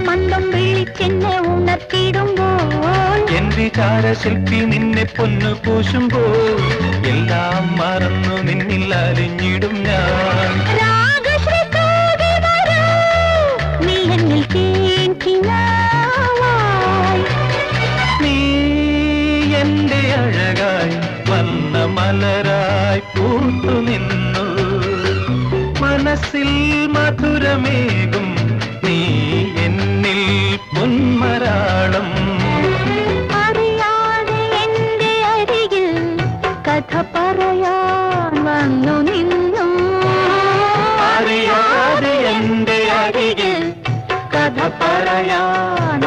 മന്ദം വിളിച്ചെന്നെ ഉണർത്തിടുമ്പോൾ N വിചാരശില്പി നിന്നെ പൊന്നു പൂശുമ്പോൾ എല്ലാം മറന്നു നിന്നിൽ അലിഞ്ഞിടും ഞാൻ. നീ എന്നിൽ കേൾക്കിനാവായി, നീ എന്റെ അഴകായി വന്ന മലരായി പൂത്തു നിന്നു. മനസ്സിൽ മധുരമേകും നീ എന്നിൽ പൊന്മരാളം. അറിയാതെ എന്റെ അരികിൽ കഥ പറയാൻ വന്നു നിന്നു. അറിയാതെ എന്റെ അരികിൽ കഥ പറയാൻ